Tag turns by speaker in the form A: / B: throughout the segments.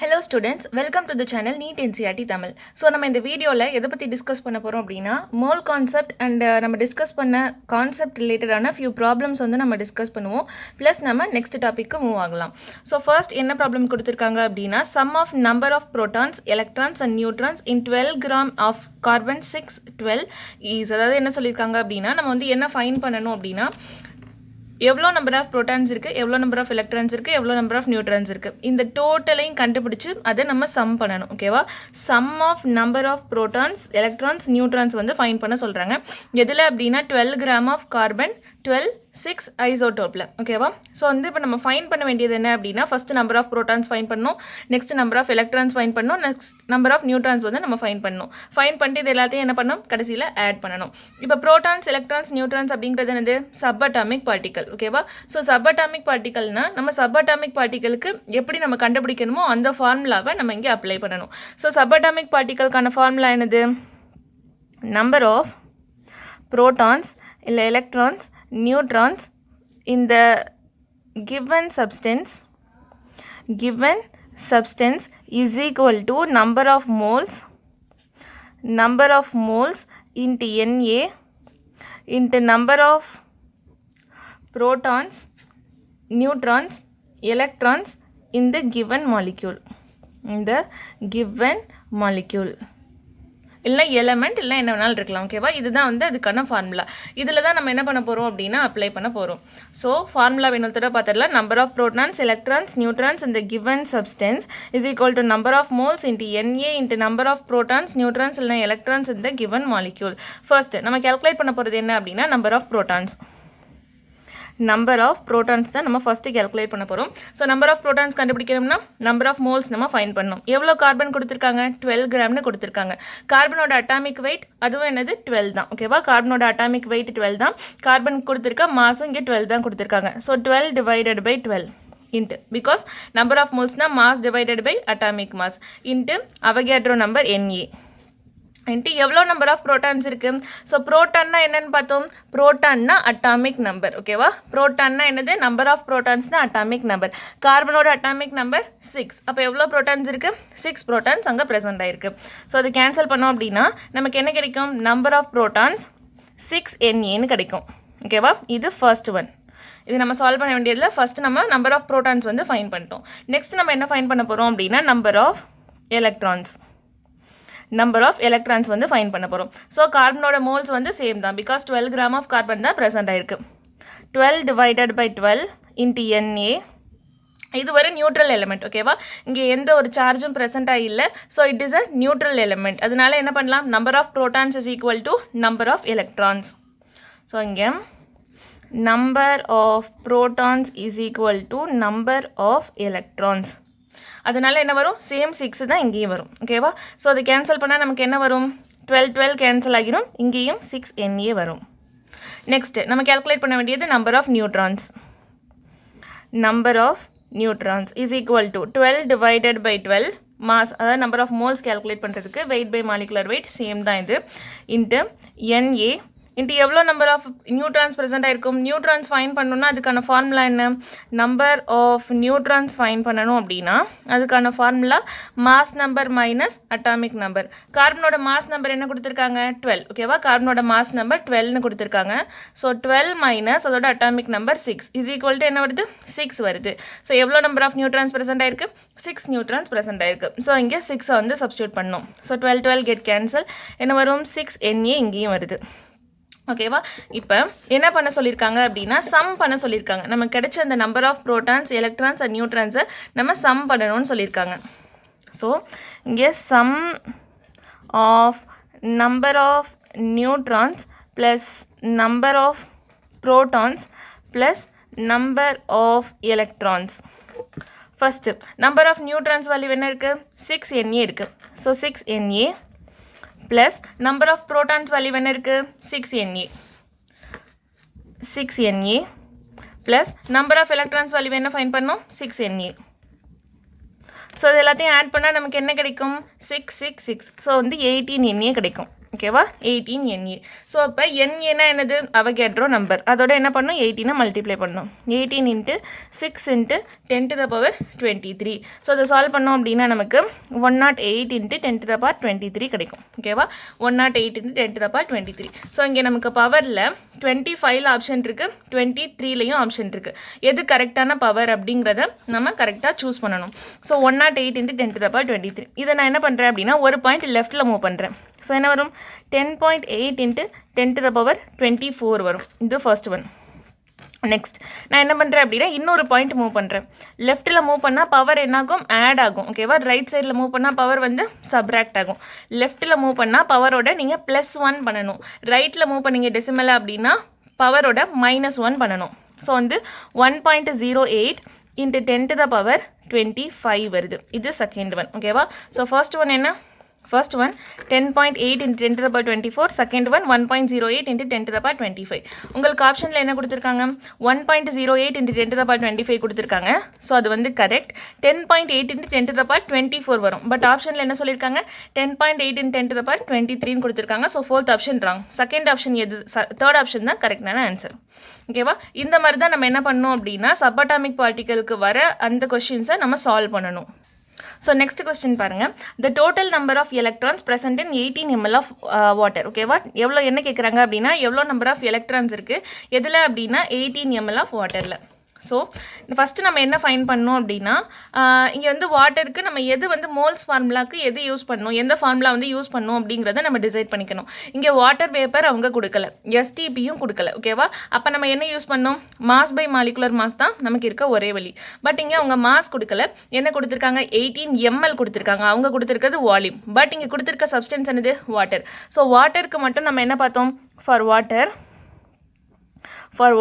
A: Hello students, welcome to the channel NEET NCERT Tamil. So நம்ம இந்த வீடியோல எதை பத்தி டிஸ்கஸ் பண்ண போறோம் அப்படினா மோல் கான்செப்ட் அண்ட் நம்ம டிஸ்கஸ் பண்ண கான்செப்ட் ரிலேட்டடான few problems வந்து நம்ம டிஸ்கஸ் பண்ணுவோம். ப்ளஸ் நம்ம நெக்ஸ்ட் டாபிக்கு மூவ் ஆகலாம். ஸோ ஃபர்ஸ்ட் என்ன ப்ராப்ளம் கொடுத்துருக்காங்க அப்படின்னா sum of number of protons, electrons and neutrons in 12 gram of carbon 612 is அதாவது என்ன சொல்லியிருக்காங்க அப்படின்னா நம்ம வந்து என்ன ஃபைண்ட் பண்ணணும் அப்படின்னா எவ்வளோ நம்பர் ஆஃப் ப்ரோட்டான்ஸ் இருக்குது, எவ்வளோ நம்பர் ஆஃப் எலக்ட்ரான்ஸ் இருக்குது, எவ்வளோ நம்பர் ஆஃப் நியூட்ரான்ஸ் இருக்குது, இந்த டோட்டலையும் கண்டுபிடிச்சி அதை நம்ம சம் பண்ணணும். ஓகேவா? Sum of number of protons, electrons, neutrons வந்து ஃபைண்ட் பண்ண சொல்கிறாங்க. எதில் அப்படின்னா 12 கிராம் ஆஃப் கார்பன், 12 6 ஐசோடோப்பில். ஓகேவா? ஸோ வந்து இப்போ நம்ம ஃபைண்ட் பண்ண வேண்டியது என்ன அப்படின்னா first number of protons find பண்ணணும், next number of electrons find பண்ணணும், நெக்ஸ்ட் நம்பர் ஆஃப் நியூட்ரான்ஸ் வந்து நம்ம ஃபைண்ட் பண்ணணும். ஃபைண்ட் பண்ணிட்டு இது எல்லாத்தையும் என்ன பண்ணணும், கடைசியில் ஆட் பண்ணணும். இப்போ ப்ரோட்டான்ஸ், எலக்ட்ரான்ஸ், நியூட்ரான்ஸ் அப்படிங்கிறது என்னது, சப் அட்டாமிக் பார்ட்டிகல். ஓகேவா? ஸோ சப் அட்டாமிக் பார்ட்டிகல்னா நம்ம சப் அட்டாமிக் பார்ட்டிகளுக்கு எப்படி நம்ம கண்டுபிடிக்கணுமோ அந்த ஃபார்முலாவை நம்ம இங்கே அப்ளை பண்ணணும். ஸோ சப் அட்டாமிக் பார்ட்டிகலுக்கான ஃபார்முலா என்னது, நம்பர் ஆஃப் ப்ரோட்டான்ஸ் இல்லை electrons, neutrons in the given substance is equal to number of moles into Na into number of protons, neutrons, electrons in the given molecule இல்லை element இல்லை என்ன வேணாலும் இருக்கலாம். ஓகேவா? இதுதான் வந்து அதுக்கான ஃபார்முலா. இதில் தான் நம்ம என்ன பண்ண போகிறோம் அப்படின்னா அப்ளை பண்ண போகிறோம். ஸோ ஃபார்முலா வேணுத்தோட பார்த்துடலாம். Number of protons, electrons, neutrons இந்த given substance is equal to number of moles into Na into number of protons, neutrons இல்லை எலக்ட்ரான்ஸ் இந்த கிவன் மாலிக்யூல். ஃபர்ஸ்ட் நம்ம கேல்குலேட் பண்ண போகிறது என்ன அப்படின்னா number of protons. Number of protons தான் நம்ம ஃபஸ்ட்டு கேல்குலேட் பண்ண போகிறோம். ஸோ நம்பர் ஆஃப் ப்ரோட்டான்ஸ் கண்டுபிடிக்கணும்னா நம்பர் ஆஃப் மோல்ஸ் நம்ம ஃபைண்ட் பண்ணணும். எவ்வளோ கார்பன் கொடுத்துருக்காங்க, 12 கிராம்னு கொடுத்துருக்காங்க. கார்பனோட அட்டாமிக் வெயிட் அதுவும் என்னது 12 தான். ஓகேவா? கார்பனோட அட்டாமிக் வெயிட் 12 தான். கார்பன் கொடுத்துருக்க மாஸும் இங்கே 12 தான் கொடுத்துருக்காங்க. So 12 divided by 12 into, because number of மோல்ஸ்னால் mass divided by atomic mass into Avogadro number Na into எவ்வளோ நம்பர் ஆஃப் ப்ரோட்டான்ஸ் இருக்குது. ஸோ ப்ரோட்டான்னா என்னென்னு பார்த்தோம், ப்ரோட்டான்னா அட்டாமிக் நம்பர். ஓகேவா? ப்ரோட்டான்னா என்னது, நம்பர் ஆஃப் ப்ரோட்டான்ஸ்னால் அட்டாமிக் நம்பர். கார்பனோட அட்டாமிக் நம்பர் 6. அப்போ எவ்வளோ ப்ரோட்டான்ஸ் இருக்குது, 6 ப்ரோட்டான்ஸ் அங்கே ப்ரெசென்ட் ஆகிருக்கு. ஸோ அது கேன்சல் பண்ணோம் அப்படின்னா நமக்கு என்ன கிடைக்கும், நம்பர் ஆஃப் ப்ரோட்டான்ஸ் 6Na கிடைக்கும். ஓகேவா? இது ஃபர்ஸ்ட் ஒன். இது நம்ம சால்வ் பண்ண வேண்டியதில் ஃபஸ்ட்டு நம்ம நம்பர் ஆஃப் ப்ரோட்டான்ஸ் வந்து ஃபைண்ட் பண்ணிட்டோம். நெக்ஸ்ட் நம்ம என்ன ஃபைண்ட் பண்ண போகிறோம் அப்படின்னா number of electrons. Number of electrons வந்து ஃபைண்ட் பண்ண போகிறோம். ஸோ கார்பனோட மோல்ஸ் வந்து சேம் தான், பிகாஸ் 12 கிராம் ஆஃப் கார்பன் தான் ப்ரெசென்ட் ஆயிருக்கு. 12 டிவைடட் பை 12 இன்ட்டு Na. இது ஒரு நியூட்ரல் எலிமெண்ட். ஓகேவா? இங்கே எந்த ஒரு சார்ஜும் ப்ரெசென்ட்டாக இல்லை. So it is a neutral element. அதனால என்ன பண்ணலாம், number of protons is equal to number of electrons. So இங்கே number of protons is equal to number of electrons. அதனால் என்ன வரும், சேம் 6 தான் இங்கேயும் வரும். ஓகேவா? ஸோ அது கேன்சல் பண்ணால் நமக்கு என்ன வரும், 12 கேன்சல் ஆகிரும், இங்கேயும் 6Na வரும். நெக்ஸ்ட்டு நம்ம கேல்குலேட் பண்ண வேண்டியது number of neutrons. Number of neutrons is equal to 12 divided by 12 mass, அதாவது நம்பர் ஆஃப் மோல்ஸ் கேல்குலேட் பண்ணுறதுக்கு weight by molecular weight same தான் இது, இன்ட்டு Na இன்ட்டு எவ்வளோ நம்பர் ஆஃப் நியூட்ரான்ஸ் ப்ரெசென்ட் ஆகிருக்கும். நியூட்ரான்ஸ் ஃபைன் பண்ணணுன்னா அதுக்கான ஃபார்முலா என்ன, number of neutrons fine பண்ணணும் அப்படின்னா அதுக்கான formula mass number minus atomic number. கார்பனோட மாஸ் நம்பர் என்ன கொடுத்துருக்காங்க, 12. ஓகேவா? கார்பனோட மாஸ் நம்பர் 12னு கொடுத்துருக்காங்க. ஸோ 12 மைனஸ் அதோட atomic number 6 is equal to என்ன வருது, 6 வருது. ஸோ எவ்வளோ நம்பர் ஆஃப் நியூட்ரான்ஸ் ப்ரெசென்ட் ஆயிருக்கு, 6 நியூட்ரான்ஸ் ப்ரெசென்ட் ஆயிருக்கு. ஸோ இங்கே 6 வந்து சப்ஸ்டியூட் பண்ணணும். ஸோ 12 கெட் கேன்சல், என்ன வரும், 6Na இங்கேயும் வருது. ஓகேவா? இப்போ என்ன பண்ண சொல்லியிருக்காங்க அப்படின்னா சம் பண்ண சொல்லியிருக்காங்க. நமக்கு கிடைச்ச அந்த number of protons, electrons and நியூட்ரான்ஸை நம்ம சம் பண்ணணும்னு சொல்லியிருக்காங்க. ஸோ இங்கே sum of number of neutrons plus number of protons plus number of electrons. First number of neutrons value என்ன இருக்குது, 6Na இருக்குது. So 6Na plus number of protons value என்ன இருக்குது, 6Na plus number of electrons value என்ன find பண்ணோம், 6Na. So இது எல்லாத்தையும் add பண்ணால் நமக்கு என்ன கிடைக்கும், 6 6 6. ஸோ வந்து 18Na கிடைக்கும். ஓகேவா 18 Na. ஸோ அப்போ NAனா என்னது அவகேட்ரோ நம்பர், அதோட என்ன பண்ணணும் 18 மல்டிப்ளை பண்ணணும். 18 × 6 × 10⁻23. ஸோ அதை சால்வ் பண்ணோம் அப்படின்னா நமக்கு 108 × 10⁻23 கிடைக்கும். ஓகேவா 108 × 10⁻23. ஸோ இங்கே நமக்கு பவரில் 25 ஆப்ஷன் இருக்குது, 23லையும் ஆப்ஷன் இருக்குது. எது கரெக்டான பவர் அப்படிங்கிறத நம்ம கரெக்டாக சூஸ் பண்ணணும். ஸோ 108 × 10⁻23. இதை நான் என்ன பண்ணுறேன் அப்படின்னா ஒரு பாயிண்ட் லெஃப்ட்டில் மூவ் பண்ணுறேன். ஸோ என்ன வரும் 10.8 × 10⁻24 வரும். இது ஃபர்ஸ்ட் ஒன். நெக்ஸ்ட் நான் என்ன பண்ணுறேன் அப்படின்னா இன்னொரு பாயிண்ட் மூவ் பண்ணுறேன். லெஃப்ட்டில் மூவ் பண்ணால் பவர் என்னாகும் ஆட் ஆகும். ஓகேவா ரைட் சைடில் மூவ் பண்ணால் பவர் வந்து சப்ராக்ட் ஆகும். லெஃப்ட்டில் மூவ் பண்ணால் பவரோட நீங்கள் +1 பண்ணணும். ரைட்டில் மூவ் பண்ணிங்க டெசிமலாக அப்படின்னா பவரோட -1 பண்ணணும். ஸோ வந்து 1.08 × 10⁻25 வருது. இது செகண்ட் ஒன். ஓகேவா ஸோ ஃபர்ஸ்ட் ஒன் என்ன, ஃபர்ஸ்ட் ஒன் 10.8 × 10⁻24, செகண்ட் ஒன் 1.08 × 10⁻25. உங்களுக்கு ஆப்ஷனில் என்ன கொடுத்துருக்காங்க 1.08 × 10⁻25 கொடுத்துருக்காங்க. ஸோ அது வந்து கரெக்ட். 10.8 × 10⁻24 வரும். பட் ஆப்ஷனில் என்ன சொல்லியிருக்காங்க 10.8 × 10⁻23 கொடுத்துருக்காங்க. So fourth option wrong. Second option எது, தேர்ட் ஆப்ஷன் தான் கரெக்டான ஆன்சர். ஓகேவா இந்த மாதிரி தான் நம்ம என்ன பண்ணணும் அப்படின்னா சப்பாட்டாமிக் பார்ட்டிகளுக்கு வர அந்த கொஷின்ஸை நம்ம சால்வ் பண்ணணும். ஸோ நெக்ஸ்ட் கொஸ்டின் பாருங்கள். The total number of electrons present in 18 ml of water. ஓகேவா எவ்வளோ என்ன கேட்குறாங்க அப்படின்னா எவ்வளோ நம்பர் ஆஃப் எலக்ட்ரான்ஸ் இருக்குது எதில் அப்படின்னா 18 ml ஆஃப் வாட்டரில். ஸோ ஃபஸ்ட்டு நம்ம என்ன ஃபைன் பண்ணோம் அப்படின்னா இங்கே வந்து வாட்டருக்கு நம்ம எது வந்து மோல்ஸ் ஃபார்முலாவுக்கு எது யூஸ் பண்ணணும், எந்த ஃபார்முலா வந்து யூஸ் பண்ணணும் அப்படிங்கிறத நம்ம டிசைட் பண்ணிக்கணும். இங்கே வாட்டர் வேப்பர் அவங்க கொடுக்கல, STPயும் கொடுக்கல. ஓகேவா அப்போ நம்ம என்ன யூஸ் பண்ணோம் மாஸ் பை மாலிகுலர் மாஸ் தான் நமக்கு இருக்க ஒரே வழி. பட் இங்கே அவங்க மாஸ் கொடுக்கல, என்ன கொடுத்துருக்காங்க 18 ml கொடுத்துருக்காங்க. அவங்க கொடுத்துருக்கிறது வால்யூம். பட் இங்கே கொடுத்துருக்க சப்ஸ்டன்ஸ் என்னது வாட்டர். ஸோ வாட்டருக்கு மட்டும் நம்ம என்ன பார்த்தோம் for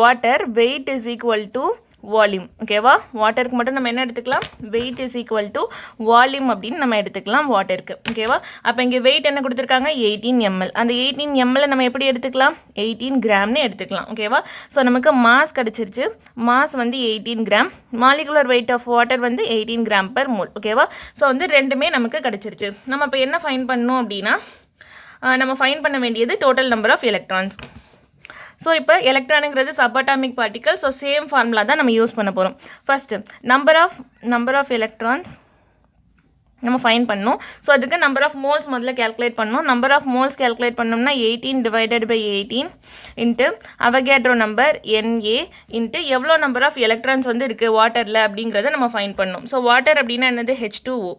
A: water weight is equal to volume. ஓகேவா வாட்டருக்கு மட்டும் நம்ம என்ன எடுத்துக்கலாம் weight is equal to volume அப்படின்னு நம்ம எடுத்துக்கலாம் வாட்டருக்கு. ஓகேவா அப்போ இங்கே வெயிட் என்ன கொடுத்துருக்காங்க 18 ml. அந்த 18 ml நம்ம எப்படி எடுத்துக்கலாம் 18 கிராம்னு எடுத்துக்கலாம். ஓகேவா ஸோ நமக்கு மாஸ் கிடச்சிருச்சு. மாஸ் வந்து 18 gram, molecular weight of water வந்து 18 கிராம் per mole. ஓகேவா ஸோ வந்து ரெண்டுமே நமக்கு கிடச்சிருச்சு. நம்ம இப்போ என்ன ஃபைன் பண்ணணும் அப்படின்னா நம்ம ஃபைன் பண்ண வேண்டியது total number of electrons. So இப்போ எலக்ட்ரானுங்கிறது subatomic particle. So same formula தான் நம்ம யூஸ் பண்ண போகிறோம். ஃபஸ்ட்டு நம்பர் ஆஃப் எலக்ட்ரான்ஸ் நம்ம ஃபைன் பண்ணணும். ஸோ அதுக்கு நம்பர் ஆஃப் மோல்ஸ் முதல்ல கேல்குலேட் பண்ணணும். நம்பர் ஆஃப் மோல்ஸ் கேல்குலேட் பண்ணோம்னா 18 / 18 into Avogadro number NA into எவ்வளோ நம்பர் ஆஃப் எலக்ட்ரான்ஸ் வந்து இருக்குது வாட்டரில் அப்படிங்கிறத நம்ம ஃபைன் பண்ணணும். ஸோ வாட்டர் அப்படின்னா என்னது H2O.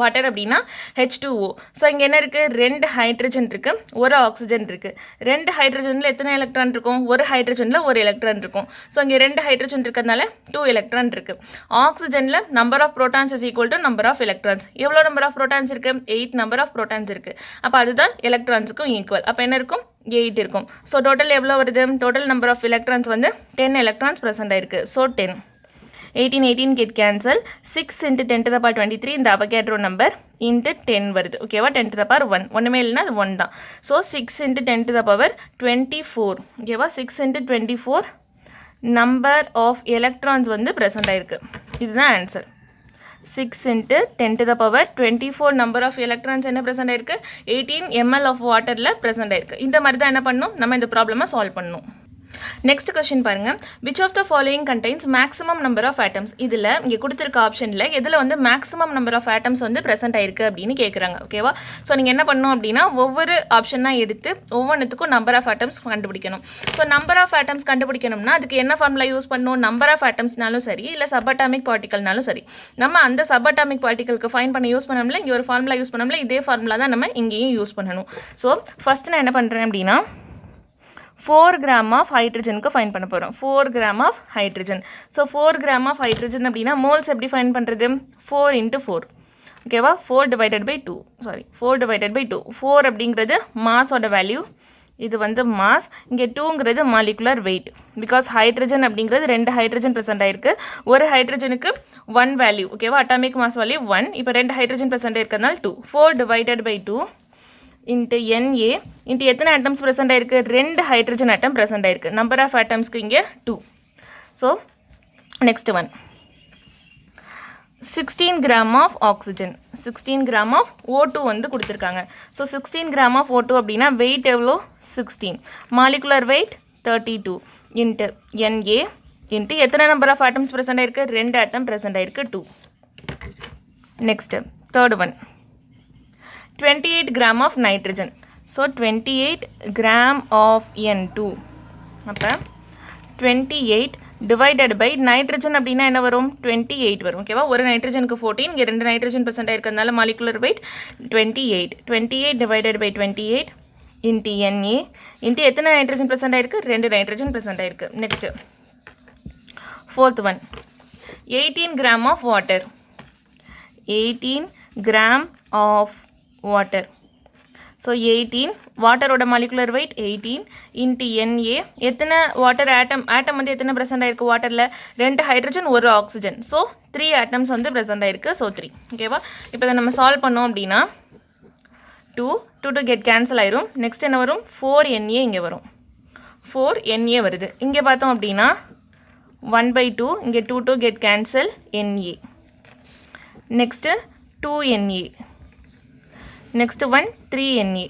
A: வாட்டர் அப்படின்னா H2O. ஸோ இங்கே என்ன இருக்குது 2 ஹைட்ரஜன் இருக்குது, 1 ஆக்சிஜன் இருக்குது. 2 ஹைட்ரஜனில் எத்தனை எலக்ட்ரான் இருக்கும், ஒரு ஹைட்ரஜனில் 1 எலக்ட்ரான் இருக்கும். ஸோ இங்கே 2 ஹைட்ரஜன் இருக்கிறதுனால 2 எலக்ட்ரான் இருக்குது. ஆக்சிஜனில் number of protons is equal to number of electrons. எவ்வளோ நம்பர் ஆஃப் ப்ரோட்டான்ஸ் இருக்குது 8 நம்பர் ஆஃப் ப்ரோட்டான்ஸ் இருக்குது. அப்போ அதுதான் எலக்ட்ரான்ஸுக்கும் ஈக்குவல். அப்போ என்ன இருக்கும் 8 இருக்கும். ஸோ டோட்டல் எவ்வளோ வருது, டோட்டல் நம்பர் ஆஃப் எலக்ட்ரான்ஸ் வந்து 10 எலக்ட்ரான்ஸ் ப்ரெசென்ட் ஆயிருக்கு. So 10 18 get cancel. 6 × 10⁻23 இந்த அவகேட்ரோ நம்பர் இன்ட்டு 10 வருது. ஓகேவா 10⁻1 ஒன்றுமே இல்லைன்னா அது 1 தான். ஸோ 6 × 10⁻24. ஓகேவா 6 × 24 நம்பர் ஆஃப் எலக்ட்ரான்ஸ் வந்து ப்ரெசென்ட் ஆயிருக்கு. இதுதான் ஆன்சர். 6 × 10⁻24 நம்பர் ஆஃப் எலக்ட்ரான்ஸ் என்ன ப்ரெசென்ட் ஆயிருக்கு 18 ml ஆஃப் வாட்டரில் ப்ரெசென்ட் ஆயிருக்கு. இந்த மாதிரி தான் என்ன பண்ணணும் நம்ம இந்த ப்ராப்ளமை சால்வ் பண்ணணும். நெக்ஸ்ட் கொஸ்டின் பாருங்க. Which of the following contains maximum number of atoms. இதில் இங்கே கொடுத்துருக்க ஆப்ஷனில் எதில் வந்து மேக்ஸிமம் நம்பர் ஆஃப் ஆட்டம்ஸ் வந்து ப்ரெசென்ட் ஆயிருக்கு அப்படின்னு கேட்குறாங்க. ஓகேவா ஸோ நீங்கள் என்ன பண்ணணும் அப்படின்னா ஒவ்வொரு ஆப்ஷனாக எடுத்து ஒவ்வொன்றுத்துக்கும் நம்பர் ஆஃப் ஆட்டம்ஸ் கண்டுபிடிக்கணும். ஸோ நம்பர் ஆஃப் ஆட்டம்ஸ் கண்டுபிடிக்கணும்னா அதுக்கு என்ன ஃபார்முலா யூஸ் பண்ணணும் நம்பர் ஆஃப் ஆட்டம்ஸ்னாலும் சரி இல்லை சப்பாட்டாமிக் பார்ட்டிகல்னாலும் சரி நம்ம அந்த சப்பாட்டாமிக் பார்ட்டிகளுக்கு ஃபைன் பண்ண யூஸ் பண்ணோம்ல இங்கே ஒரு ஃபார்முலா யூஸ் பண்ணோம்ல இதே ஃபார்முலா தான் நம்ம இங்கேயும் யூஸ் பண்ணணும். ஸோ ஃபஸ்ட்டு நான் என்ன பண்ணுறேன் அப்படின்னா 4 கிராம் ஆஃப் ஹைட்ரஜனுக்கு ஃபைன் பண்ண போகிறோம். 4 gram of hydrogen. So 4 gram of hydrogen அப்படின்னா மோல்ஸ் எப்படி ஃபைன் பண்ணுறது 4 × 4. ஓகேவா 4 / 2. 4 / 2. 4 அப்படிங்கிறது மாஸோட வேல்யூ, இது வந்து மாஸ். இங்கே 2ங்கிறது மாலிகுலர் வெயிட். பிகாஸ் ஹைட்ரஜன் அப்படிங்கிறது 2 ஹைட்ரஜன் ப்ரெசென்ட் ஆயிருக்கு. ஒரு ஹைட்ரஜனுக்கு 1 வேல்யூ. ஓகேவா அட்டாமிக் மாஸ் வேல்யூ 1. இப்போ 2 ஹைட்ரஜன் ப்ரெசென்ட் ஆயிருக்கிறதுனால 2. 4 / 2 இன்ட்டு NA இன்ட்டு எத்தனை ஆட்டம்ஸ் ப்ரெசென்ட் ஆயிருக்கு 2 ஹைட்ரஜன் ஆட்டம் ப்ரெசென்ட் ஆயிருக்கு. நம்பர் ஆஃப் ஆட்டம்ஸ்க்கு இங்கே 2. So next one 16 gram of oxygen, 16 gram of O2 வந்து கொடுத்திருக்காங்க. So 16 gram of O2 அப்படினா weight எவ்வளோ 16, molecular weight 32 into Na into எத்தனை number of atoms present ஆயிருக்கு 2 atom present ஆயிருக்கு 2. Next third one 28 gram of nitrogen. So 28 gram of N2 அப்போ 28 divided by nitrogen அப்படினா என்ன வரும் 28 வரும். ஓகேவா, ஒரு நைட்ரஜனுக்கு 14, இங்கே 2 நைட்ரஜன் பெர்சென்ட் இருக்கிறதுனால molecular weight 28. 28 divided by 28 into Na into எத்தனை நைட்ரஜன் பெர்சென்ட் ஆயிருக்கு 2 நைட்ரஜன் பெர்சென்ட் ஆயிருக்கு. Next fourth one 18 gram of water, 18 gram of water. So 18 வாட்டரோட மாலிகுலர் வெயிட் 18 into Na எத்தனை வாட்டர் ஆட்டம் வந்து எத்தனை ப்ரெசென்ட் ஆயிருக்கு வாட்டரில் 2 ஹைட்ரஜன் 1 ஆக்சிஜன். ஸோ 3 ஆட்டம்ஸ் வந்து ப்ரெசென்ட் ஆயிருக்கு. ஸோ 3. ஓகேவா, இப்போ இதை நம்ம சால்வ் பண்ணோம் அப்படின்னா 2 கெட் கேன்சல் ஆயிரும். நெக்ஸ்ட் என்ன வரும் 4Na இங்கே வரும், 4Na வருது. இங்கே பார்த்தோம் அப்படின்னா 1/2 இங்கே 2 get cancel Na. Next 2Na, next one 3Na.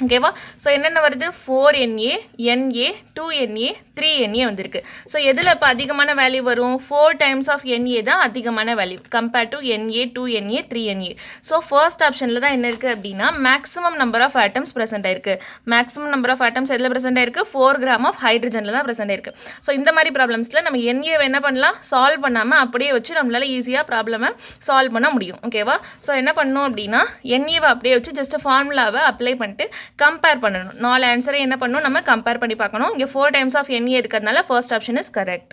A: ஓகேவா, ஸோ என்னென்ன வருது 4Na, Na, 2Na, 3Na வந்திருக்கு. ஸோ எதில் இப்போ அதிகமான வேல்யூ வரும் 4 times of Na தான் அதிகமான value compare to Na, 2Na, 3Na. So first ஆப்ஷனில் தான் என்ன இருக்குது அப்படின்னா maximum number of atoms present ஆயிருக்கு. மேக்ஸிமம் நம்பர் ஆஃப் ஆட்டம்ஸ் எதில் ப்ரெசென்ட் ஆயிருக்கு 4 gram of ஹைட்ரஜனில் தான் ப்ரெசென்ட் ஆயிருக்கு. ஸோ இந்த மாதிரி ப்ராப்ளம்ஸில் நம்ம Na என்ன பண்ணலாம் சால்வ் பண்ணாமல் அப்படியே வச்சு நம்மளால் ஈஸியாக ப்ராப்ளமை சால்வ் பண்ண முடியும். ஓகேவா, ஸோ என்ன பண்ணணும் அப்படின்னா Na அப்படியே வச்சு ஜஸ்ட் ஃபார்முலாவை அப்ளை பண்ணிட்டு கம்பேர் பண்ணணும். 4 ஆன்சரை என்ன பண்ணணும் நம்ம கம்பேர் பண்ணி பார்க்கணும். இங்கே 4 times of Na இருக்கிறதுனால first option is correct.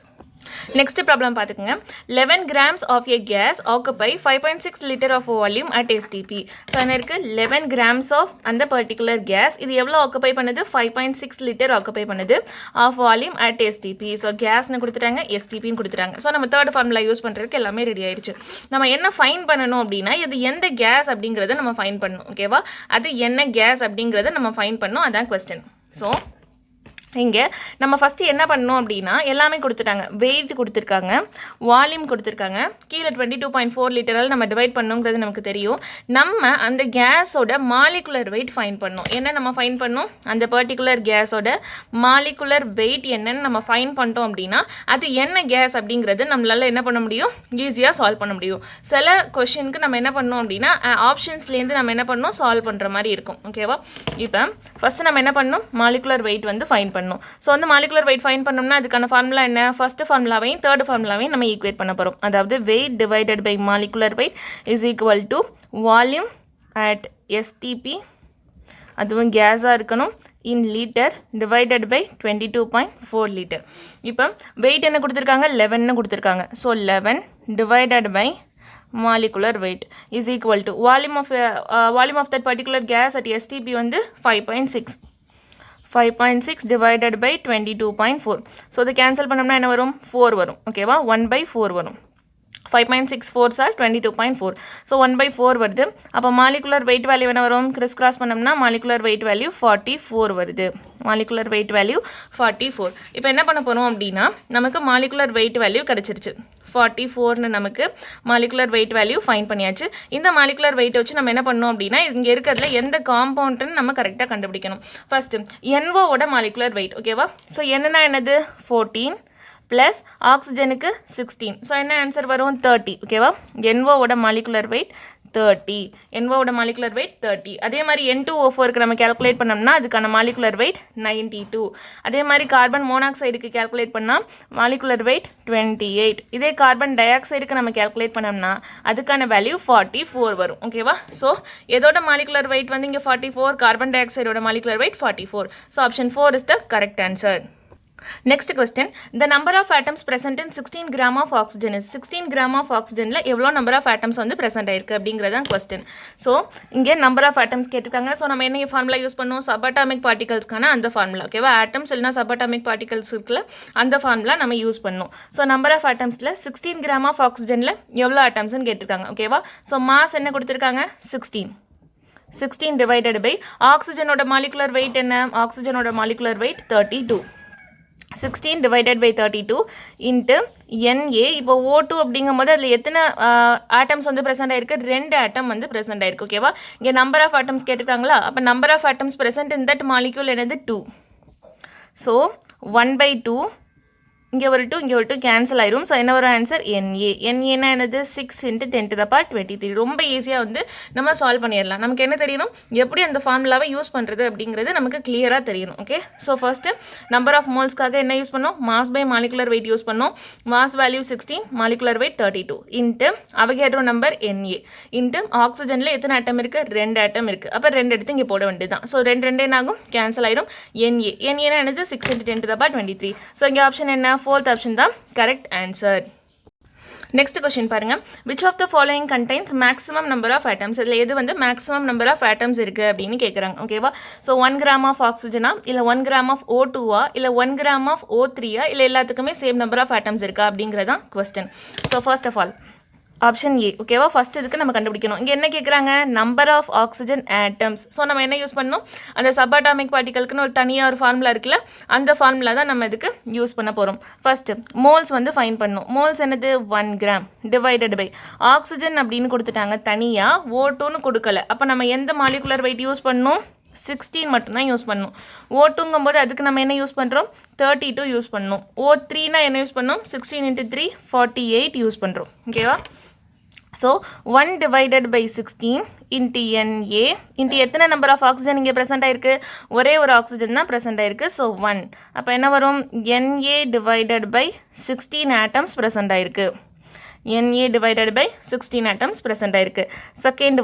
A: Next problem பார்த்துக்குங்க. 11 grams of a gas occupy 5.6 liter of volume at STP. So என்ன இருக்குது 11 grams of அந்த பர்டிகுலர் கேஸ் இது எவ்வளோ ஆக்குப்பை பண்ணுது 5.6 liter ஆக்குப்பை பண்ணுது of volume at STP. So கேஸ்னு கொடுத்துட்டாங்க, STPன்னு கொடுத்துட்டாங்க. ஸோ நம்ம தேர்ட் ஃபார்முலா யூஸ் பண்ணுறதுக்கு எல்லாமே ரெடி ஆயிடுச்சு. நம்ம என்ன ஃபைன் பண்ணணும் அப்படின்னா இது எந்த கேஸ் அப்படிங்கிறத நம்ம ஃபைன் பண்ணணும். ஓகேவா, அது என்ன கேஸ் அப்படிங்கிறத நம்ம ஃபைன் பண்ணணும், அதான் கொஸ்டின். ஸோ இங்கே நம்ம ஃபஸ்ட்டு என்ன பண்ணணும் அப்படின்னா எல்லாமே கொடுத்துட்டாங்க, வெயிட் கொடுத்துருக்காங்க, வால்யூம் கொடுத்துருக்காங்க, கீழே 22.4 லிட்டரால் நம்ம டிவைட் பண்ணணுங்கிறது நமக்கு தெரியும். நம்ம அந்த கேஸோட மாலிகுலர் வெயிட் ஃபைன் பண்ணணும். என்ன நம்ம ஃபைன் பண்ணணும் அந்த பர்டிகுலர் கேஸோட மாலிகுலர் வெயிட் என்னன்னு நம்ம ஃபைன் பண்ணிட்டோம் அப்படின்னா அது என்ன கேஸ் அப்படிங்கிறது நம்மளால் என்ன பண்ண முடியும் ஈஸியாக சால்வ் பண்ண முடியும். சில கொஷினுக்கு நம்ம என்ன பண்ணோம் அப்படின்னா ஆப்ஷன்ஸ்லேருந்து நம்ம என்ன பண்ணணும் சால்வ் பண்ணுற மாதிரி இருக்கும். ஓகேவா, இப்போ ஃபஸ்ட்டு நம்ம என்ன பண்ணணும் மாலிகுலர் வெயிட் வந்து ஃபைன் பண்ணணும். ஸோ வந்து மாலிகுலர் வெயிட் ஃபைன் பண்ணோம்னா அதுக்கான ஃபார்முலா என்ன ஃபர்ஸ்ட் ஃபார்முலாவையும் தேர்ட் ஃபார்முலாவையும் நம்ம ஈக்குவேட் பண்ண போகிறோம். அதாவது weight divided by molecular weight is equal to volume at STP, அதுவும் கேஸாக இருக்கணும், in litre divided by 22.4 litre. இப்போ வெயிட் என்ன கொடுத்துருக்காங்க 11ன்னு கொடுத்துருக்காங்க. So 11 divided by molecular weight is equal to volume of that particular gas at STP வந்து 5.6 divided by 22.4. So இது கேன்சல் பண்ணோம்னா என்ன வரும் 4 வரும். ஓகேவா, 1/4 வரும். 5.64 சார் 22.4. ஸோ 1/4 வருது. அப்போ மாலிகுலர் வெயிட் வேல்யூ என்ன வரும் கிறிஸ் கிராஸ் பண்ணோம்னா மாலிகுலர் வெயிட் வேல்யூ 44 வருது. Molecular wait value 44. இப்போ என்ன பண்ண போகிறோம் அப்படின்னா நமக்கு மாலிகுலர் வெயிட் வேல்யூ கிடச்சிருச்சு 44ன்னு நமக்கு மாலிகுலர் வெயிட் வேல்யூ ஃபைன் பண்ணியாச்சு. இந்த மாலிகுலர் வெயிட் வச்சு நம்ம என்ன பண்ணோம் அப்படின்னா இங்கே இருக்கிறதுல எந்த காம்பவுண்டுன்னு நம்ம கரெக்டாக கண்டுபிடிக்கணும். ஃபஸ்ட்டு NOவோட மாலிகுலர் வெயிட். ஓகேவா, ஸோ என்னன்னா என்னது 14 ப்ளஸ் ஆக்சிஜனுக்கு 16. ஸோ என்ன ஆன்சர் வரும் 30. ஓகேவா, NOவோட மாலிகுலர் வெயிட் 30. NOவோட மாலிகுலர் வெயிட் 30. அதே மாதிரி N2O4க்கு நம்ம கேல்குலேட் பண்ணோம்னா அதுக்கான மாலிகுலர் வெயிட் 92. அதே மாதிரி கார்பன் மோனாக்சைடுக்கு கேல்குலேட் பண்ணால் மாலிகுலர் வெயிட் 28. இதே கார்பன் டை ஆக்சைடுக்கு நம்ம கேல்குலேட் பண்ணோம்னா அதுக்கான வேல்யூ 44 வரும். ஓகேவா, ஸோ எதோட மாலிகுலர் வெயிட் வந்து இங்கே 44, கார்பன் டை ஆக்சைடோட molecular weight 44. So option 4 is the correct answer. Next question, the number of atoms present in 16 gram of oxygen is 16 gram of oxygen ல எவ்வளோ number of atoms வந்து present ஆயிருக்கு அப்படிங்கிறதான் question. ஸோ இங்கே number of atoms கேட்டிருக்காங்க. So நம்ம என்ன formula use பண்ணுவோம் சப்அட்டாமிக் பார்ட்டிகல்ஸ்க்கான அந்த ஃபார்முலா. ஓகேவா, ஆட்டம்ஸ் இல்லைனா சப்அட்டாமிக் பார்ட்டிகல்ஸ் இருக்குல்ல அந்த ஃபார்முலா நம்ம யூஸ் பண்ணோம். ஸோ நம்பர் ஆஃப் ஆட்டம்ஸில் 16 gram of oxygenல எவ்வளோ ஆட்டம்ஸ்ன்னு கேட்டிருக்காங்க. ஓகேவா, ஸோ மாஸ் என்ன கொடுத்துருக்காங்க 16 டிவைடட் பை ஆக்சிஜனோட மாலிகுலர் வெயிட் என்ன ஆக்சிஜனோட molecular weight 32. 16 divided by 32 into NA. இப்போ O2 அப்படிங்கும்போது அதில் எத்தனை ஆட்டம்ஸ் வந்து ப்ரெசென்ட் ஆயிருக்கு? 2 ஆட்டம் வந்து ப்ரெசென்ட் ஆயிருக்கு. ஓகேவா? இங்கே நம்பர் ஆஃப் ஆட்டம்ஸ் கேட்டிருக்காங்களா? அப்போ number of atoms present in that molecule என்னது? 2. ஸோ 1/2 இங்கே ஒரு 2 இங்கே ஒரு 2 கேன்சல் ஆயிரும். ஸோ என்ன வரும் ஆன்சர்? NA. NAனா என்னது? 6 × 10⁻23. ரொம்ப ஈஸியாக வந்து நம்ம சால்வ் பண்ணிடலாம். நமக்கு என்ன தெரியணும்? எப்படி அந்த ஃபார்முலாவை யூஸ் பண்ணுறது அப்படிங்கிறது நமக்கு கிளியராக தெரியணும். Okay, so first number of மோல்ஸ்க்காக என்ன யூஸ் பண்ணோம்? Mass by molecular weight use பண்ணோம். Mass value 16, molecular weight 32 into Avogadro number NA into ஆக்சிஜனில் எத்தனை ஆட்டம் இருக்குது? 2 ஆட்டம் இருக்குது. அப்போ 2 எடுத்து இங்கே போட வேண்டியது தான். ஸோ 2 என்ன ஆகும்? கேன்சல் ஆயிரும். NA என்னது? 6 × 10⁻23. ஸோ இங்கே ஆப்ஷன் என்ன? Fourth option தான் correct answer. Next question பாருங்க. Which of the following contains maximum number of atoms? இதில் எது வந்து maximum number of atoms இருக்கு அப்படின்னு கேட்குறாங்க. ஓகேவா? ஸோ 1 gram of oxygen இல்லை 1 gram of O2 இல்லை 1 gram of O3 இல்லை எல்லாத்துக்குமே சேம் நம்பர் ஆஃப் atoms இருக்கா அப்படிங்கிறதான் question. So first of all option A. ஓகேவா? ஃபர்ஸ்ட் இதுக்கு நம்ம கண்டுபிடிக்கணும். இங்கே என்ன கேட்குறாங்க? Number of oxygen atoms. So நம்ம என்ன யூஸ் பண்ணணும்? அந்த சப்பாட்டாமிக் பார்ட்டிகளுக்குன்னு ஒரு தனியாக ஒரு ஃபார்முலா இருக்குல்ல, அந்த ஃபார்முலா தான் நம்ம இதுக்கு யூஸ் பண்ண போகிறோம். ஃபர்ஸ்ட் மோல்ஸ் வந்து ஃபைன் பண்ணணும். மோல்ஸ் என்னது? 1 gram டிவைடட் பை ஆக்சிஜன் அப்படின்னு கொடுத்துட்டாங்க தனியாக, O2ன்னு கொடுக்கல. அப்போ நம்ம எந்த மாலிகுலர் வெயிட் யூஸ் பண்ணணும்? 16 மட்டும்தான் யூஸ் பண்ணணும். O2ங்கும் போது அதுக்கு நம்ம என்ன யூஸ் பண்ணுறோம்? 32 யூஸ் பண்ணணும். O3னா என்ன யூஸ் பண்ணணும்? 16 × 3 48 யூஸ் பண்ணுறோம். ஓகேவா? So 1 divided by 16 into NA into எத்தனை நம்பர் ஆஃப் ஆக்சிஜன் இங்கே ப்ரெசென்ட் ஆயிருக்கு? ஒரே ஒரு ஆக்சிஜன் தான் ப்ரெசென்ட் ஆயிருக்கு. ஸோ 1. அப்போ என்ன வரும்? NA divided by 16 atoms present ஆயிருக்கு. NA divided by 16 atoms present ஆயிருக்கு. Second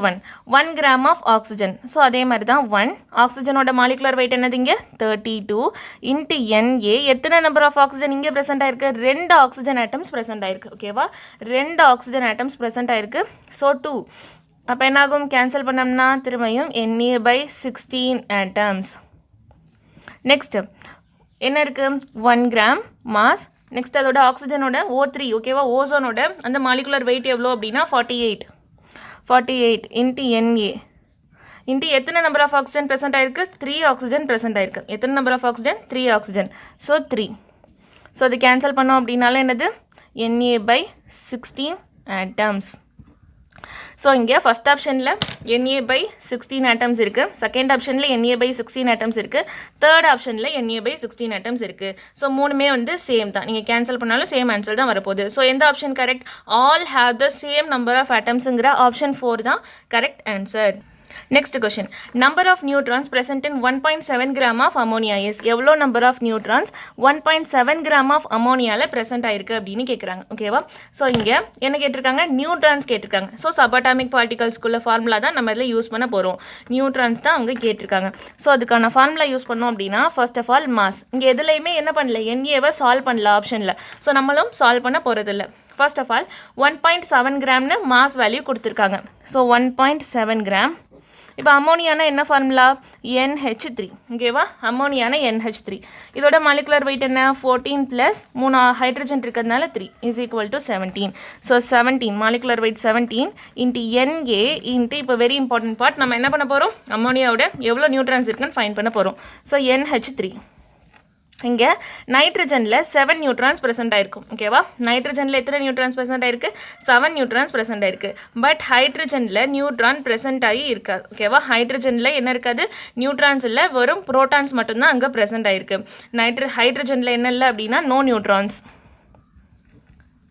A: 1 gram of oxygen. So அதே மாதிரி தான் 1 ஆக்சிஜனோட மாலிகுலர் வெயிட் என்னது இங்கே? 32 இன்ட்டு NA. எத்தனை நம்பர் ஆஃப் ஆக்சிஜன் இங்கே ப்ரெசென்ட் ஆயிருக்கு? 2 ஆக்சிஜன் ஆட்டம்ஸ் ப்ரெசென்ட் ஆயிருக்கு. ஓகேவா? 2 ஆக்சிஜன் ஆட்டம்ஸ் ப்ரெசென்ட் ஆயிருக்கு. ஸோ 2. அப்போ என்னாகும்? கேன்சல் பண்ணோம்னா திரும்பியும் NA by 16 atoms. நெக்ஸ்ட் என்ன இருக்குது? 1 gram mass. நெக்ஸ்ட் அதோட ஆக்சிஜனோட O3. ஓகேவா? ஓசோனோட அந்த மாலிகுலர் வெயிட் எவ்வளோ அப்படின்னா 48 இன்ட்டு NA இன்ட்டு எத்தனை நம்பர் ஆஃப் ஆக்சிஜன் ப்ரெசென்ட் ஆயிருக்கு? 3 ஆக்சிஜன் ப்ரெசென்ட் ஆயிருக்கு. எத்தனை number of oxygen? 3 oxygen. So 3. So அது கேன்சல் பண்ணோம் அப்படின்னால என்னது? NA by 16 atoms. ஸோ இங்கே ஃபஸ்ட் ஆப்ஷனில் NA by 16 ஆட்டம்ஸ் இருக்குது. செகண்ட் ஆப்ஷனில் NA by 16 ஆட்டம்ஸ் இருக்குது. தேர்ட் ஆப்ஷனில் NA by 16 ஆட்டம்ஸ் இருக்குது. ஸோ மூணுமே வந்து சேம் தான். நீங்கள் கேன்சல் பண்ணாலும் சேம் ஆன்சர் தான் வரப்போகுது. ஸோ எந்த option correct? All have the same number of ஆட்டம்ஸுங்கிற ஆப்ஷன் 4 தான் correct answer. Next question. Number of neutrons present in 1.7 gram of ammonia is. எவ்வளோ number of neutrons 1.7 gram of அமோனியாவில் present ஆயிருக்கு அப்படின்னு கேட்குறாங்க. ஓகேவா? ஸோ இங்கே என்ன கேட்டிருக்காங்க? நியூட்ரான்ஸ் கேட்டிருக்காங்க. ஸோ சபாட்டாமிக் பார்ட்டிகல்ஸ்குள்ள ஃபார்முலா தான் நம்ம இதில் யூஸ் பண்ண போகிறோம். நியூட்ரான்ஸ் தான் அவங்க கேட்டிருக்காங்க. ஸோ அதுக்கான ஃபார்முலா யூஸ் பண்ணோம் அப்படின்னா ஃபர்ஸ்ட் ஆஃப் ஆல் மாஸ். இங்கே எதுலையுமே என்ன பண்ணல? NAவை சால்வ் பண்ணல ஆப்ஷனில். ஸோ நம்மளும் சால்வ் பண்ண போகிறதில்ல. ஃபர்ஸ்ட் ஆஃப் ஆல் 1.7 gramனு மாஸ் வேல்யூ கொடுத்துருக்காங்க. So 1.7 gram. இப்போ அமோனியானா என்ன ஃபார்முலா? NH3. ஓகேவா? அமோனியானா NH3. இதோட மாலிகுலர் வெயிட் என்ன? 14 + 3 ஹைட்ரஜன் இருக்கிறதுனால 3 is equal to 17. So 17 molecular wait 17 into NA into இப்போ வெரி இம்பார்ட்டன்ட் பார்ட், நம்ம என்ன பண்ண போகிறோம்? அமோனியாவோட எவ்வளோ நியூட்ரான்ஸ் இருக்குன்னு ஃபைன் பண்ண போகிறோம். So NH3. இங்கே நைட்ரஜனில் 7 நியூட்ரான்ஸ் ப்ரெசென்ட் ஆயிருக்கும். ஓகேவா? நைட்ரஜனில் எத்தனை நியூட்ரான்ஸ் ப்ரெசென்ட் ஆயிருக்கு? 7 நியூட்ரான்ஸ் ப்ரெசென்ட் ஆயிருக்கு. பட் ஹைட்ரஜனில் நியூட்ரான் ப்ரெசென்ட் ஆகி இருக்காது. ஓகேவா? ஹைட்ரஜனில் என்ன இருக்காது? நியூட்ரான்ஸ் இல்லை, வெறும் ப்ரோட்டான்ஸ் மட்டும்தான் அங்கே ப்ரெசென்ட் ஆயிருக்கு. ஹைட்ரஜனில் என்ன இல்லை அப்படின்னா நோ நியூட்ரான்ஸ்.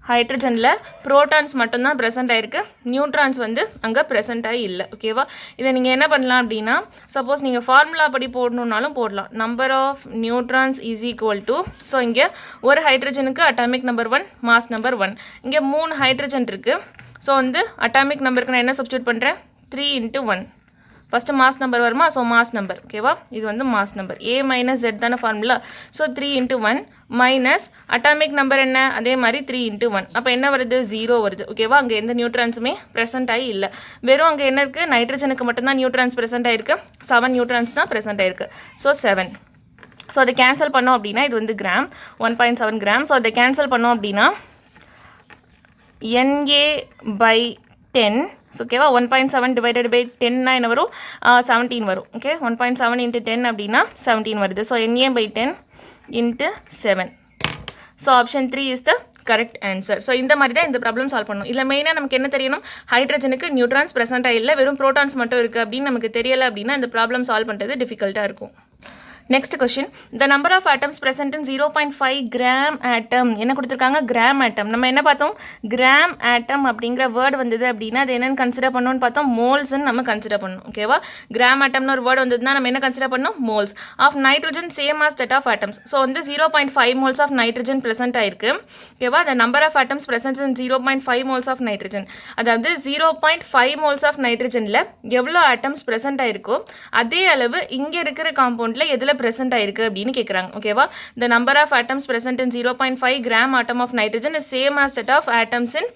A: ஹைட்ரஜனில் ப்ரோட்டான்ஸ் மட்டும்தான் ப்ரெசென்ட் ஆயிருக்கு. நியூட்ரான்ஸ் வந்து அங்கே ப்ரெசென்ட் ஆகி இல்லை. ஓகேவா? இதை நீங்கள் என்ன பண்ணலாம் அப்படின்னா, சப்போஸ் நீங்கள் ஃபார்முலா படி போடணுன்னாலும் போடலாம். Number of neutrons is equal to, so இங்கே ஒரு ஹைட்ரஜனுக்கு அட்டாமிக் நம்பர் 1, மாஸ் நம்பர் 1. இங்கே 3 ஹைட்ரஜன் இருக்குது. ஸோ வந்து அட்டாமிக் நம்பருக்கு நான் என்ன சப்ஸ்டியூட் பண்ணுறேன்? 3 × 1. ஃபஸ்ட்டு மாஸ் நம்பர் வருமா? So mass number. ஓகேவா? இது வந்து மாஸ் நம்பர். A - Z தானே formula. So 3 × 1 minus atomic number என்ன? அதே மாதிரி 3 × 1. அப்போ என்ன வருது? 0 வருது. ஓகேவா? அங்கே எந்த நியூட்ரான்ஸுமே ப்ரெசென்ட் ஆகி இல்லை. வெறும் அங்கே என்ன இருக்குது? நைட்ரஜனுக்கு மட்டும்தான் நியூட்ரான்ஸ் ப்ரெசென்ட் ஆயிருக்கு. 7 நியூட்ரான்ஸ் தான் ப்ரெசென்ட் ஆயிருக்கு. ஸோ 7. ஸோ அதை கேன்சல் பண்ணோம் அப்படின்னா இது வந்து கிராம், 1.7 கிராம். ஸோ அதை கேன்சல் பண்ணோம் அப்படின்னா NA by 10. ஸோ ஓகேவா? 1.7 டிவைடட் பை 10 என்ன வரும்? 17 வரும். ஓகே, 1.7 × 10 அப்படின்னா 17 வருது. So NA by 10 into 7. So option 3 is the correct answer. So இந்த மாதிரி தான் இந்த ப்ராப்ளம் சால்வ் பண்ணணும். இதில் மெயினாக நமக்கு என்ன தெரியணும், ஹைட்ரஜனுக்கு நியூட்ரான்ஸ் ப்ரெசென்ட்டாக இல்லை, வெறும் ப்ரோட்டான்ஸ் மட்டும் இருக்குது அப்படின்னு நமக்கு தெரியலை அப்படின்னா இந்த ப்ராப்ளம் சால்வ் பண்ணுறது டிஃபிகல்ட்டாக இருக்கும். Next question, the number of atoms present in 0.5 gram atom. என்ன கொடுத்துருக்காங்க, கிராம் ஆட்டம். நம்ம என்ன பார்த்தோம், கிராம் ஆட்டம் அப்படிங்கிற வேர்டு வந்தது அப்படின்னா அது என்னென்னு கன்சிடர் பண்ணணும்னு பார்த்தோம், மோல்ஸ்ன்னு நம்ம கன்சிடர் பண்ணணும். ஓகேவா, கிராம் ஆட்டம்னு ஒரு வேர்டு வந்ததுன்னா நம்ம என்ன கன்சிடர் பண்ணணும், moles of nitrogen same as that of atoms. So வந்து 0.5 மோல்ஸ் ஆஃப் நைட்ரஜன் ப்ரெசென்ட் ஆயிருக்கு. ஓகேவா, the number of atoms present in 0.5 moles of nitrogen. அதாவது 0.5 மோல்ஸ் ஆஃப் நைட்ரஜனில் எவ்வளோ ஆட்டம்ஸ் ப்ரெசென்ட் ஆயிருக்கோ அதே அளவு இங்கே இருக்கிற காம்பவுண்டில் எதில் present ஆயிருக்கு அப்படின்னு கேட்குறாங்க. ஓகேவா, the number of atoms present in 0.5 gram atom of nitrogen is same as set of atoms in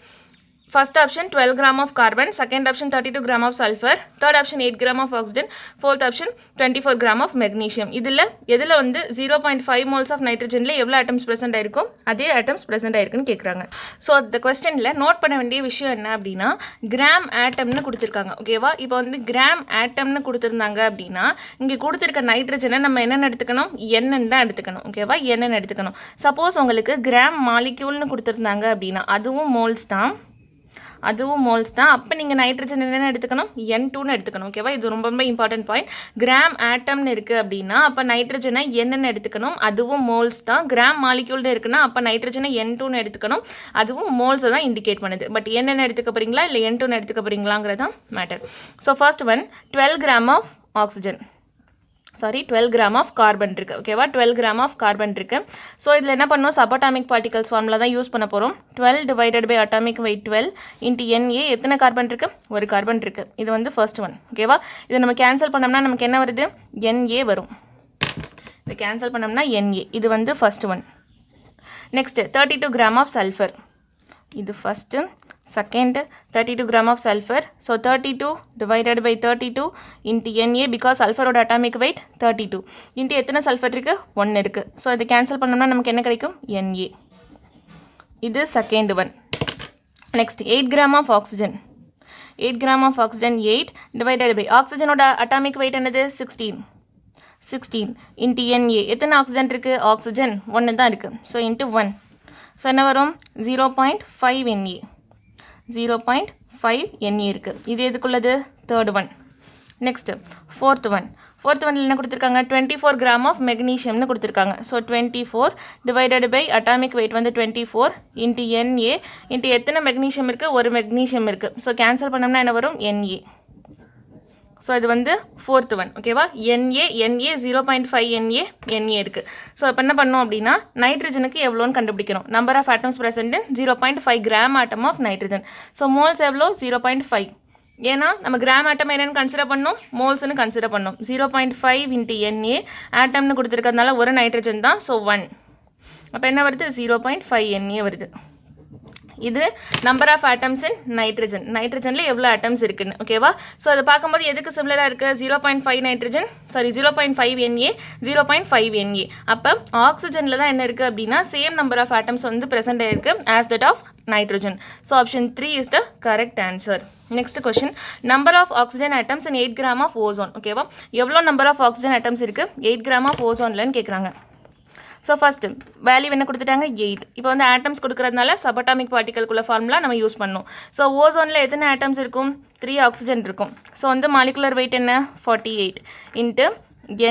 A: first option 12 gram of carbon, second option 32 gram of sulfur, third option 8 gram of oxygen, fourth option 24 gram of magnesium. இதில் வந்து 0.5 moles of nitrogenல எவ்வளோ atoms present ஆயிருக்கும் அதே atoms present ஆயிருக்குன்னு கேட்குறாங்க. So இந்த கொஸ்டினில் note பண்ண வேண்டிய விஷயம் என்ன அப்படின்னா கிராம் ஆட்டம்னு கொடுத்துருக்காங்க. ஓகேவா, இப்போ வந்து கிராம் ஆட்டம்னு கொடுத்துருந்தாங்க அப்படின்னா இங்கே கொடுத்துருக்க நைட்ரஜனை நம்ம என்னென்னு எடுத்துக்கணும், என்னன்னு தான் எடுத்துக்கணும். ஓகேவா, என்னென்னு எடுத்துக்கணும். சப்போஸ் உங்களுக்கு கிராம் மாலிக்யூல்னு கொடுத்துருந்தாங்க அப்படின்னா அதுவும் மோல்ஸ் தான், அப்போ நீங்கள் நைட்ரஜன் என்னென்னு எடுத்துக்கணும், N2ன்னு எடுத்துக்கணும். ஓகேவா, இது ரொம்ப ரொம்ப இம்பார்ட்டன்ட் பாயிண்ட். கிராம் ஆட்டம்னு இருக்குது அப்படின்னா அப்போ நைட்ரஜனை என்னென்னு எடுத்துக்கணும், அதுவும் மோல்ஸ் தான். கிராம் மாலிக்யூல்னு இருக்குன்னா அப்போ நைட்ரஜனை N2ன்னு எடுத்துக்கணும், அதுவும் மோல்ஸை தான் இண்டிகேட் பண்ணுது. பட் என்னென்னு எடுத்துக்க போகிறீங்களா இல்லை N2ன்னு எடுத்துக்க போகிறீங்களாங்கிறது தான் matter. So first one 12 gram of oxygen, 12 gram of carbon இருக்குது. ஓகேவா, 12 கிராம் ஆஃப் கார்பன் இருக்குது. ஸோ இதில் என்ன பண்ணணும், சப்அட்டாமிக் பார்ட்டிகல்ஸ் ஃபார்முலா தான் யூஸ் பண்ண போகிறோம். 12 divided by atomic weight 12 into NA. எத்தனை கார்பன் இருக்குது, ஒரு கார்பன் இருக்குது. இது வந்து ஃபர்ஸ்ட் ஒன். ஓகேவா, இதை நம்ம கேன்சல் பண்ணோம்னா நமக்கு என்ன வருது, NA வரும். இதை கேன்சல் பண்ணோம்னா NA. இது வந்து first one. Next 32 gram of sulphur. இது first. Second 32 gram of sulphur. So 32 divided by 32 into NA, because சல்ஃபரோட அட்டாமிக் வெயிட் 32 இன்ட்டு எத்தனை சல்ஃபர் இருக்குது, 1 இருக்குது. ஸோ இது கேன்சல் பண்ணோம்னா நமக்கு என்ன கிடைக்கும், NA. இது second one. Next 8 gram of oxygen. 8 gram of oxygen 8 divided by ஆக்சிஜனோட அட்டாமிக் வெயிட் என்னது, 16 இன்ட்டு NA. எத்தனை ஆக்சிஜன் இருக்குது, ஆக்சிஜன் 1 தான் இருக்குது. So into 1. ஸோ என்ன வரும், 0.5 NA. 0.5 NA இருக்குது. இது எதுக்குள்ளது, தேர்ட் ஒன். நெக்ஸ்ட்டு ஃபோர்த் ஒன்னில் என்ன கொடுத்துருக்காங்க, 24 கிராம் ஆஃப் மெக்னீஷியம்னு கொடுத்துருக்காங்க. So 24 divided by atomic weight வந்து 24 இன்ட்டு NA இன்ட்டு எத்தனை மெக்னீஷியம் இருக்குது, ஒரு மெக்னீஷியம் இருக்குது. ஸோ கேன்சல் பண்ணோம்னா என்ன வரும், NA. ஸோ இது வந்து ஃபோர்த் ஒன். ஓகேவா, NA 0.5 NA இருக்குது. ஸோ இப்போ என்ன பண்ணோம் அப்படின்னா நைட்ரஜனுக்கு எவ்வளோன்னு கண்டுபிடிக்கணும். Number of atoms present in 0.5 gram atom of nitrogen. So moles எவ்வளோ, 0.5. ஏன்னா நம்ம கிராம் ஆட்டம் என்னென்னு கன்சிடர் பண்ணோம், மோல்ஸ்னு கன்சிடர் பண்ணோம். 0.5 இன்ட்டு NA ஆட்டம்னு கொடுத்துருக்கிறதுனால ஒரு நைட்ரஜன் தான். ஸோ 1. அப்போ என்ன வருது, 0.5 NA வருது. இது நம்பர் ஆஃப் ஆட்டம்ஸ் இன் நைட்ரஜனில் எவ்வளோ ஆட்டம்ஸ் இருக்குன்னு. ஓகேவா, ஸோ அதை பார்க்கும்போது எதுக்கு சிமிலராக இருக்குது, 0.5 0.5 NA 0.5 NA. அப்போ ஆக்சிஜனில் தான் என்ன இருக்குது அப்படின்னா சேம் நம்பர் ஆஃப் ஆட்டம்ஸ் வந்து ப்ரெசென்ட் ஆயிருக்கு as that of nitrogen. So option 3 is the correct answer. Next question, number of oxygen atoms in 8 gram of ozone. ஓகேவா, எவ்வளோ நம்பர் ஆஃப் ஆக்சிஜன் ஆட்டம்ஸ் இருக்குது 8 கிராம் ஆஃப் ஓசோன்லன்னு கேட்குறாங்க. So first value என்ன கொடுத்துட்டாங்க, 8. இப்போ வந்து ஆட்டம்ஸ் கொடுக்குறதுனால சப்அட்டாமிக் பார்ட்டிகல்குள்ள ஃபார்முலா நம்ம யூஸ் பண்ணணும். ஸோ ஓசோனில் எத்தனை ஆட்டம்ஸ் இருக்கும், 3 ஆக்சிஜன் இருக்கும். ஸோ வந்து மாலிகுலர் வெயிட் என்ன, 48 இன்ட்டு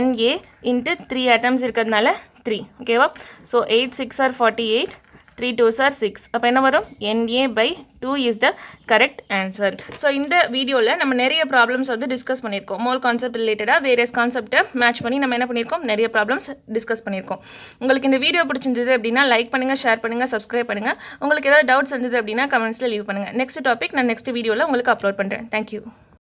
A: NA இன்ட்டு 3 ஆட்டம்ஸ் இருக்கிறதுனால 3. ஓகேவா, ஸோ 8 6 are 48, 3 2s are 6. அப்போ என்ன வரும், Na/2 is the correct answer. So இந்த வீடியோவில் நம்ம நிறைய ப்ராப்ளம்ஸ் வந்து டிஸ்கஸ் பண்ணியிருக்கோம். மோல் கான்செப்ட் ரிலேட்டடாக வேரியஸ் கான்செப்டை மேட்ச் பண்ணி நம்ம என்ன பண்ணியிருக்கோம், நிறைய ப்ராப்ளம்ஸ் டிஸ்கஸ் பண்ணியிருக்கோம். உங்களுக்கு இந்த வீடியோ பிடிச்சிருந்தது அப்படின்னா லைக் பண்ணுங்கள், ஷேர் பண்ணுங்கள், சப்ஸ்கிரைப் பண்ணுங்கள். உங்களுக்கு ஏதாவது டவுட்ஸ் இருந்தது அப்படின்னா கமெண்ட்ஸில் லீவ் பண்ணுங்கள். நெக்ஸ்ட் டாபிக் நான் நெக்ஸ்ட் வீடியோவில் உங்களுக்கு அப்லோட் பண்ணுறேன். தேங்க்யூ.